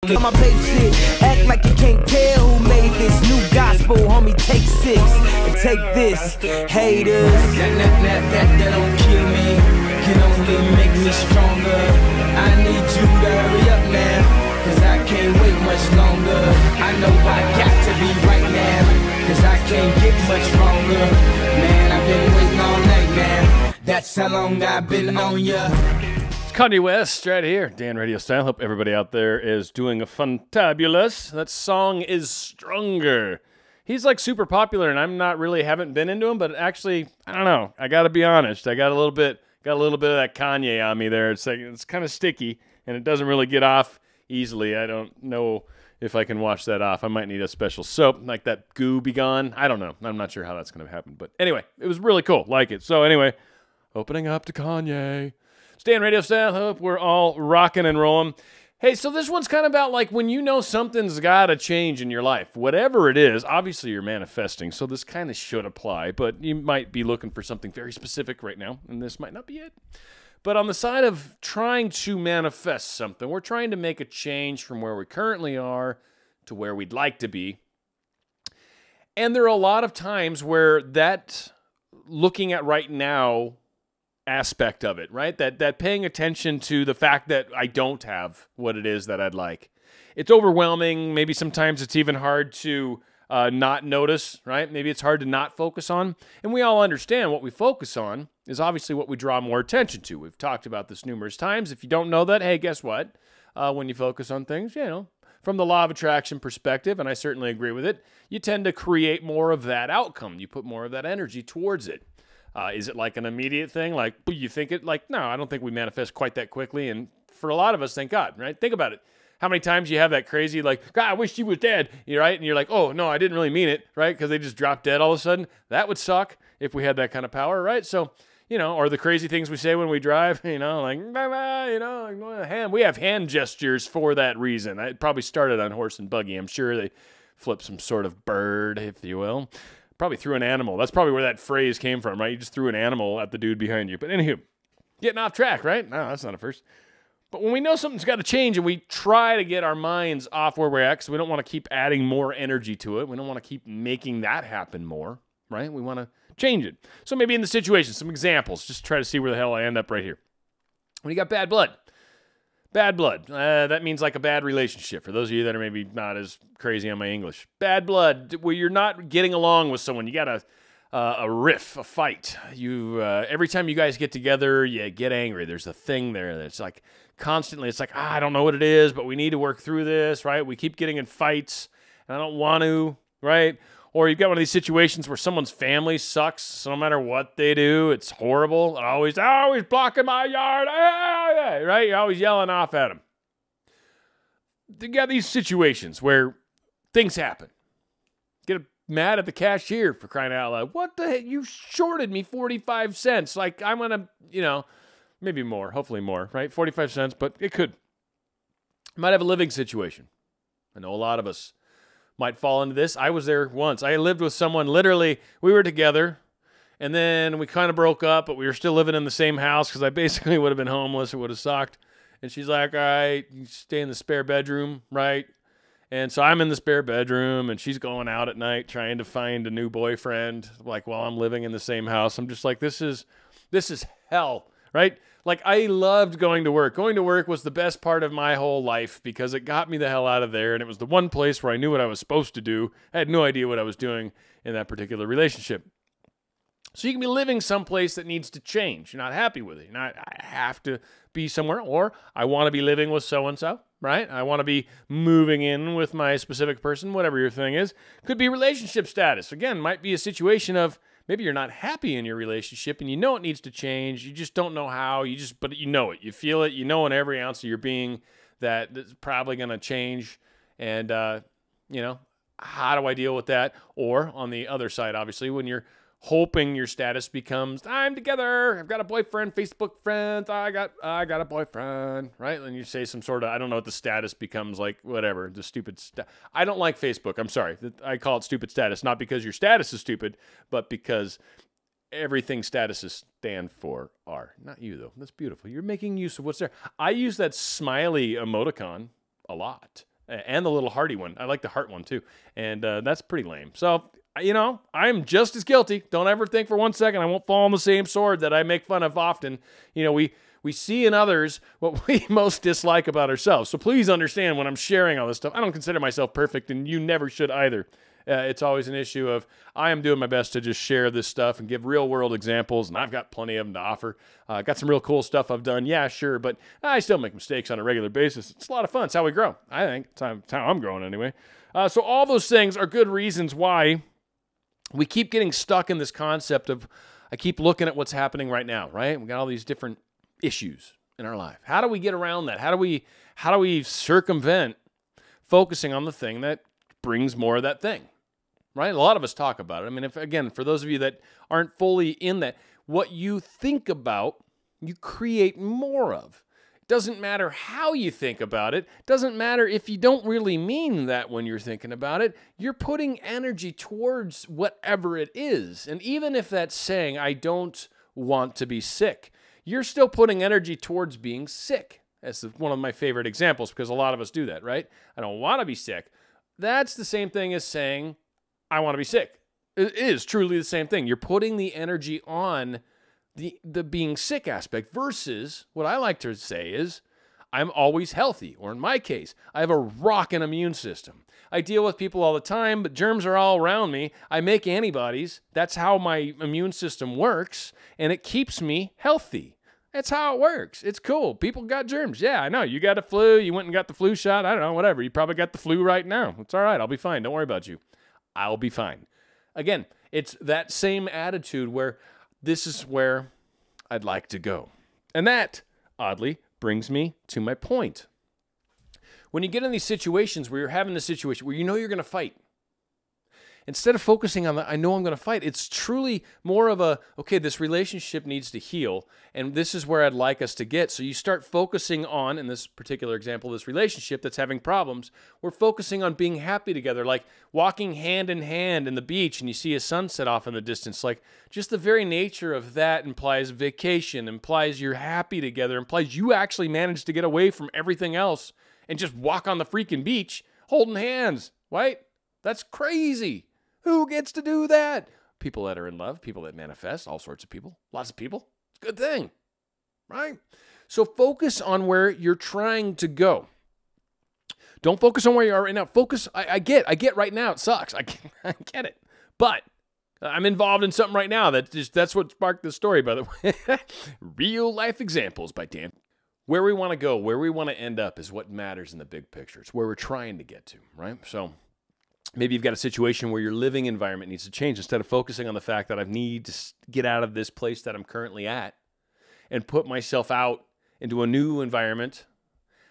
On my babe shit, act like you can't tell who made this new gospel, homie. Take 6 and take this, haters. That don't kill me, can only make me stronger. I need you to hurry up now, cause I can't wait much longer. I know I got to be right now, cause I can't get much longer. Man, I've been waiting all night now, that's how long I've been on ya. Kanye West, right here, Dan RadioStyle. Hope everybody out there is doing a fantabulous. That song is Stronger. He's like super popular, and I'm not really haven't been into him, but actually, I don't know. I got to be honest. I got a little bit of that Kanye on me there. It's like it's kind of sticky, and it doesn't really get off easily. I don't know if I can wash that off. I might need a special soap, like that goo be gone. I don't know. I'm not sure how that's going to happen, but anyway, it was really cool. Like it. So anyway, opening up to Kanye. Stay on RadioStyle. Hope we're all rocking and rolling. Hey, so this one's kind of about like when you know something's got to change in your life. Whatever it is, obviously you're manifesting, so this kind of should apply, but you might be looking for something very specific right now, and this might not be it. But on the side of trying to manifest something, we're trying to make a change from where we currently are to where we'd like to be. And there are a lot of times where that looking at right now aspect of it, right? That paying attention to the fact that I don't have what it is that I'd like. It's overwhelming. Maybe sometimes it's even hard to not notice, right? Maybe it's hard to not focus on. And we all understand what we focus on is obviously what we draw more attention to. We've talked about this numerous times. If you don't know that, hey, guess what? When you focus on things, you know, from the law of attraction perspective, and I certainly agree with it, you tend to create more of that outcome. You put more of that energy towards it. Is it like an immediate thing? Like, you think it? Like, no, I don't think we manifest quite that quickly. And for a lot of us, thank God, right? Think about it. How many times you have that crazy, like, God, I wish she was dead, right? And you're like, oh, no, I didn't really mean it, right? Because they just dropped dead all of a sudden. That would suck if we had that kind of power, right? So, you know, or the crazy things we say when we drive, you know, like, you know, we have hand gestures for that reason. It probably started on horse and buggy. I'm sure they flip some sort of bird, if you will. Probably threw an animal. That's probably where that phrase came from, right? You just threw an animal at the dude behind you. But anywho, getting off track, right? No, that's not a first. But when we know something's got to change and we try to get our minds off where we're at, because we don't want to keep adding more energy to it. We don't want to keep making that happen more, right? We want to change it. So maybe in the situation, some examples. Just try to see where the hell I end up right here. When you got bad blood. Bad blood. That means like a bad relationship. For those of you that are maybe not as crazy on my English. Bad blood, where you're not getting along with someone. You got a riff, a fight. Every time you guys get together, you get angry. There's a thing there that's like constantly, it's like, I don't know what it is, but we need to work through this, right? We keep getting in fights, and I don't want to, right? Or you've got one of these situations where someone's family sucks, so no matter what they do, it's horrible. Always blocking my yard, right? You're always yelling off at them. You got these situations where things happen. Get mad at the cashier for crying out loud. What the heck? You shorted me 45 cents. Like, I'm going to, you know, maybe more, hopefully more, right? 45 cents, but it could. Might have a living situation. I know a lot of us might fall into this. I was there once. I lived with someone, literally, we were together, and then we kind of broke up, but we were still living in the same house because I basically would have been homeless. It would have sucked. And she's like, all right, you stay in the spare bedroom, right? And so I'm in the spare bedroom, and she's going out at night trying to find a new boyfriend, like, while I'm living in the same house. I'm just like, this is hell, right? Like, I loved going to work. Going to work was the best part of my whole life because it got me the hell out of there, and it was the one place where I knew what I was supposed to do. I had no idea what I was doing in that particular relationship. So you can be living someplace that needs to change. You're not happy with it. You're not, I have to be somewhere, or I want to be living with so-and-so, right? I want to be moving in with my specific person, whatever your thing is. Could be relationship status. Again, might be a situation of maybe you're not happy in your relationship and you know it needs to change. You just don't know how. But you know it. You feel it. You know in every ounce of your being that it's probably going to change. And, you know, how do I deal with that? Or on the other side, obviously, when you're hoping your status becomes, I'm together, I've got a boyfriend, Facebook friends, I got a boyfriend, right? And you say some sort of, I don't know what the status becomes, like whatever, the stupid I don't like Facebook, I'm sorry. I call it stupid status, not because your status is stupid, but because everything statuses stand for are. Not you, though. That's beautiful. You're making use of what's there. I use that smiley emoticon a lot. And the little hearty one. I like the heart one too. And that's pretty lame. So, you know, I'm just as guilty. Don't ever think for 1 second I won't fall on the same sword that I make fun of often. You know, we see in others what we most dislike about ourselves. So please understand when I'm sharing all this stuff, I don't consider myself perfect, and you never should either. It's always an issue of I am doing my best to just share this stuff and give real-world examples, and I've got plenty of them to offer. Got some real cool stuff I've done, yeah, sure, but I still make mistakes on a regular basis. It's a lot of fun. It's how we grow, I think. It's how I'm growing anyway. So all those things are good reasons why we keep getting stuck in this concept of I keep looking at what's happening right now, right? We got all these different issues in our life. How do we get around that? How do we circumvent focusing on the thing that brings more of that thing? Right? A lot of us talk about it. I mean, again, for those of you that aren't fully in that, what you think about, you create more of. It doesn't matter how you think about it. It doesn't matter if you don't really mean that when you're thinking about it. You're putting energy towards whatever it is. And even if that's saying, I don't want to be sick, you're still putting energy towards being sick. That's one of my favorite examples because a lot of us do that, right? I don't want to be sick. That's the same thing as saying, I want to be sick. It is truly the same thing. You're putting the energy on the being sick aspect versus what I like to say is I'm always healthy, or in my case, I have a rockin' immune system. I deal with people all the time, but germs are all around me. I make antibodies. That's how my immune system works, and it keeps me healthy. That's how it works. It's cool. People got germs. Yeah, I know. You got a flu. You went and got the flu shot. I don't know, whatever. You probably got the flu right now. It's all right. I'll be fine. Don't worry about you. I'll be fine. Again, it's that same attitude where this is where I'd like to go. And that, oddly, brings me to my point. When you get in these situations where you're having a situation where you know you're going to fight, instead of focusing on the, I know I'm going to fight, it's truly more of a, okay, this relationship needs to heal, and this is where I'd like us to get. So you start focusing on, in this particular example, this relationship that's having problems, we're focusing on being happy together, like walking hand in hand in the beach, and you see a sunset off in the distance. Like, just the very nature of that implies vacation, implies you're happy together, implies you actually managed to get away from everything else and just walk on the freaking beach holding hands, right? That's crazy. Who gets to do that? People that are in love, people that manifest, all sorts of people, lots of people. It's a good thing, right? So focus on where you're trying to go. Don't focus on where you are right now. Focus, I get right now it sucks. I get it. But I'm involved in something right now that's what sparked this story, by the way. Real life examples by Dan. Where we want to go, where we want to end up is what matters in the big picture. It's where we're trying to get to, right? So maybe you've got a situation where your living environment needs to change. Instead of focusing on the fact that I need to get out of this place that I'm currently at and put myself out into a new environment,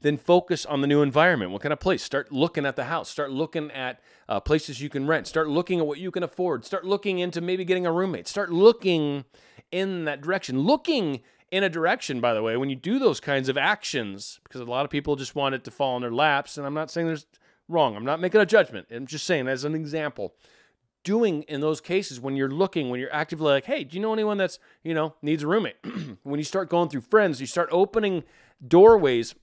then focus on the new environment. What kind of place? Start looking at the house. Start looking at places you can rent. Start looking at what you can afford. Start looking into maybe getting a roommate. Start looking in that direction. Looking in a direction, by the way, when you do those kinds of actions, because a lot of people just want it to fall in their laps, and I'm not saying there's wrong. I'm not making a judgment. I'm just saying as an example, doing in those cases when you're looking, when you're actively like, hey, do you know anyone that's, needs a roommate? When you start going through friends, you start opening doorways,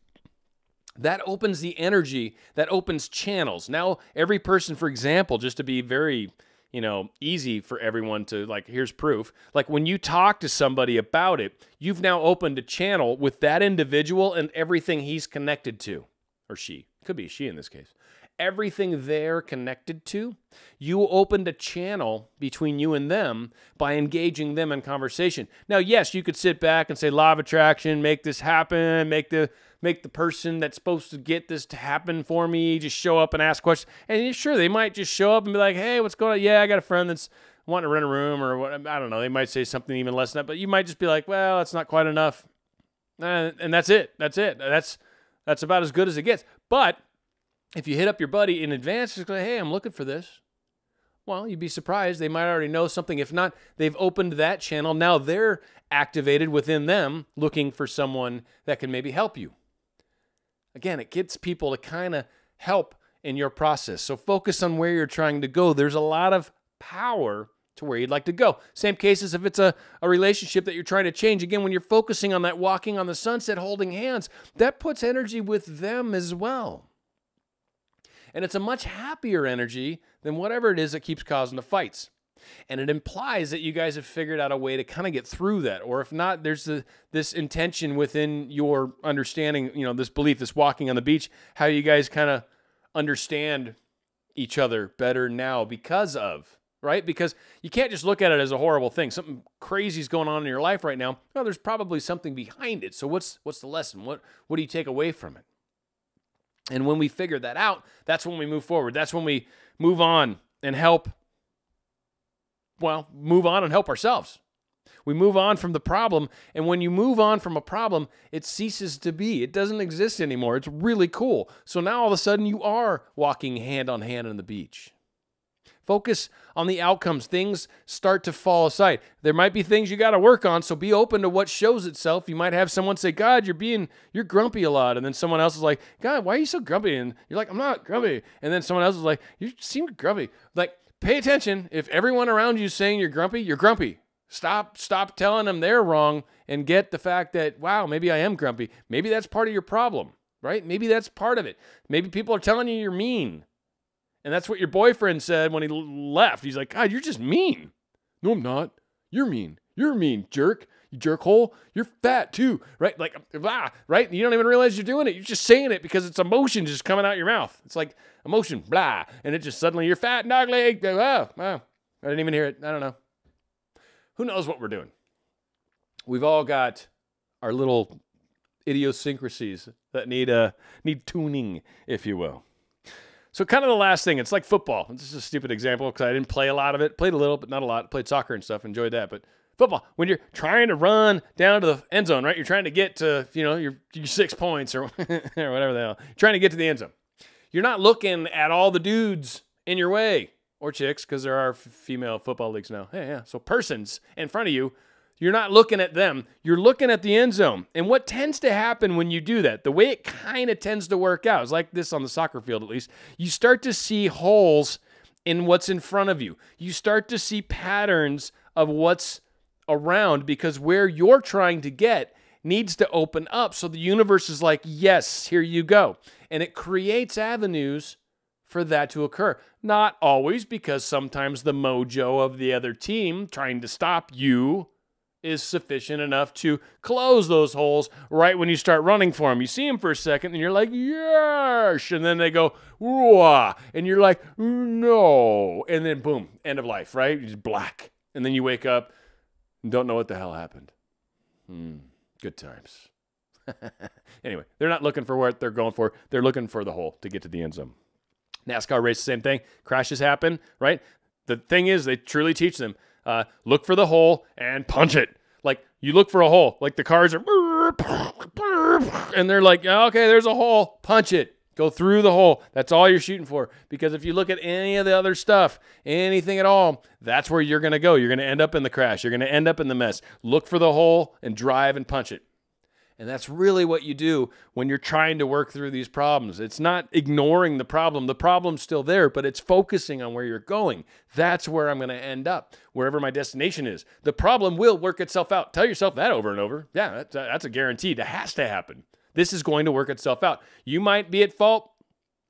that opens the energy, that opens channels. Now, every person, for example, just to be very, easy for everyone to, like, here's proof. Like, when you talk to somebody about it, you've now opened a channel with that individual and everything he's connected to, or she. Could be she in this case. Everything they're connected to, you opened a channel between you and them by engaging them in conversation. Now, yes, you could sit back and say, law of attraction, make this happen, make the person that's supposed to get this to happen for me just show up and ask questions. And sure, they might just show up and be like, hey, what's going on? Yeah, I got a friend that's wanting to rent a room, or what, I don't know. They might say something even less than that, but you might just be like, well, that's not quite enough. And that's it. That's it. That's about as good as it gets. But if you hit up your buddy in advance, just go, hey, I'm looking for this. Well, you'd be surprised. They might already know something. If not, they've opened that channel. Now they're activated within them looking for someone that can maybe help you. Again, it gets people to kind of help in your process. So focus on where you're trying to go. There's a lot of power to where you'd like to go. Same cases if it's a relationship that you're trying to change. Again, when you're focusing on that walking on the sunset, holding hands, that puts energy with them as well. And it's a much happier energy than whatever it is that keeps causing the fights. And it implies that you guys have figured out a way to kind of get through that. Or if not, there's this intention within your understanding, this belief, this walking on the beach, how you guys kind of understand each other better now because of, right? Because you can't just look at it as a horrible thing. Something crazy is going on in your life right now. No, there's probably something behind it. So what's the lesson? What do you take away from it? And when we figure that out, that's when we move forward. That's when we move on and help ourselves. We move on from the problem, and when you move on from a problem, it ceases to be. It doesn't exist anymore. It's really cool. So now all of a sudden you are walking hand on hand on the beach. Focus on the outcomes. Things start to fall aside. There might be things you got to work on, so be open to what shows itself. You might have someone say, God, you're grumpy a lot. And then someone else is like, God, why are you so grumpy? And you're like, I'm not grumpy. And then someone else is like, you seem grumpy. Like, pay attention. If everyone around you is saying you're grumpy, you're grumpy. Stop telling them they're wrong and get the fact that, wow, maybe I am grumpy. Maybe that's part of your problem, right? Maybe that's part of it. Maybe people are telling you you're mean. And that's what your boyfriend said when he left. He's like, God, you're just mean. No, I'm not. You're mean. You're a mean jerk. You jerk hole. You're fat too, right? Like, blah, right? You don't even realize you're doing it. You're just saying it because it's emotion just coming out your mouth. It's like emotion, blah. And it just suddenly, you're fat and ugly. Oh, I didn't even hear it. I don't know. Who knows what we're doing? We've all got our little idiosyncrasies that need tuning, if you will. So kind of the last thing, it's like football. This is a stupid example because I didn't play a lot of it. Played a little, but not a lot. Played soccer and stuff. Enjoyed that. But football, when you're trying to run down to the end zone, right? You're trying to get to, your 6 points or whatever the hell. You're trying to get to the end zone. You're not looking at all the dudes in your way. Or chicks, because there are female football leagues now. Yeah. So persons in front of you, you're not looking at them. You're looking at the end zone. And what tends to happen when you do that, the way it kind of tends to work out, is like this on the soccer field at least, you start to see holes in what's in front of you. You start to see patterns of what's around because where you're trying to get needs to open up. So the universe is like, yes, here you go. And it creates avenues for that to occur. Not always, because sometimes the mojo of the other team trying to stop you is sufficient enough to close those holes right when you start running for them. You see them for a second and you're like, yes, and then they go, whoa, and you're like, no, and then boom, end of life, right? It's black. And then you wake up and don't know what the hell happened. Good times. Anyway, they're not looking for what they're going for. They're looking for the hole to get to the end zone. NASCAR race, the same thing. Crashes happen, right? The thing is, they truly teach them, look for the hole and punch it. Like, you look for a hole. Like, the cars are, and they're like, okay, there's a hole. Punch it. Go through the hole. That's all you're shooting for. Because if you look at any of the other stuff, anything at all, that's where you're going to go. You're going to end up in the crash. You're going to end up in the mess. Look for the hole and drive and punch it. And that's really what you do when you're trying to work through these problems. It's not ignoring the problem. The problem's still there, but it's focusing on where you're going. That's where I'm going to end up, wherever my destination is. The problem will work itself out. Tell yourself that over and over. Yeah, that's a guarantee. That has to happen. This is going to work itself out. You might be at fault.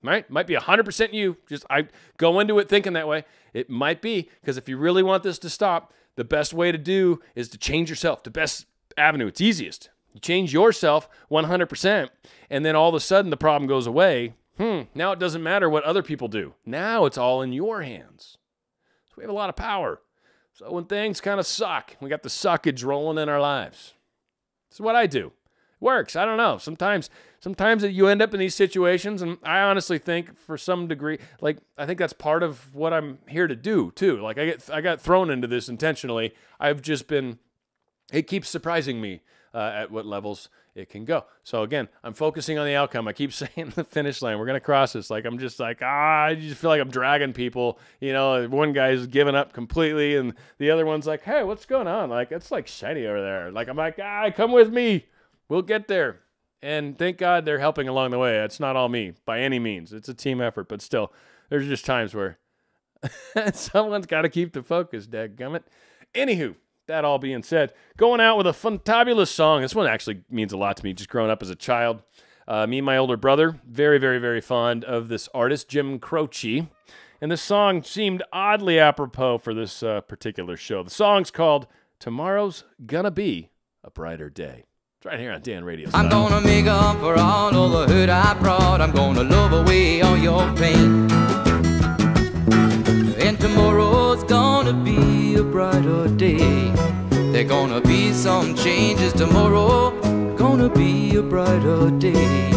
Might be 100% you. I go into it thinking that way. It might be, because if you really want this to stop, the best way to do is to change yourself. The best avenue. It's easiest. You change yourself 100%, and then all of a sudden the problem goes away. Now it doesn't matter what other people do. Now it's all in your hands. So we have a lot of power. So when things kind of suck, we got the suckage rolling in our lives. This is what I do. It works. I don't know. Sometimes you end up in these situations, and I honestly think for some degree, like, I think that's part of what I'm here to do too. Like, I got thrown into this intentionally. It keeps surprising me at what levels it can go. So again, I'm focusing on the outcome. I keep saying the finish line. We're going to cross this. Like, I'm just like, I just feel like I'm dragging people. One guy's giving up completely, and the other one's like, hey, what's going on? Like, it's like shiny over there. Like, I'm like, come with me. We'll get there. And thank God they're helping along the way. It's not all me by any means. It's a team effort, but still, there's just times where someone's got to keep the focus, dadgummit. Anywho, that all being said, going out with a fantabulous song. This one actually means a lot to me, just growing up as a child. Me and my older brother, very, very, very fond of this artist, Jim Croce. And this song seemed oddly apropos for this particular show. The song's called Tomorrow's Gonna Be a Brighter Day. It's right here on Dan Radio Style. I'm gonna make up for all of the hurt I brought. I'm gonna love away all your pain. And tomorrow's gonna be a brighter day. There gonna be some changes tomorrow. Gonna be a brighter day.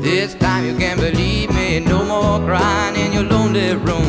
This time you can believe me. No more crying in your lonely room.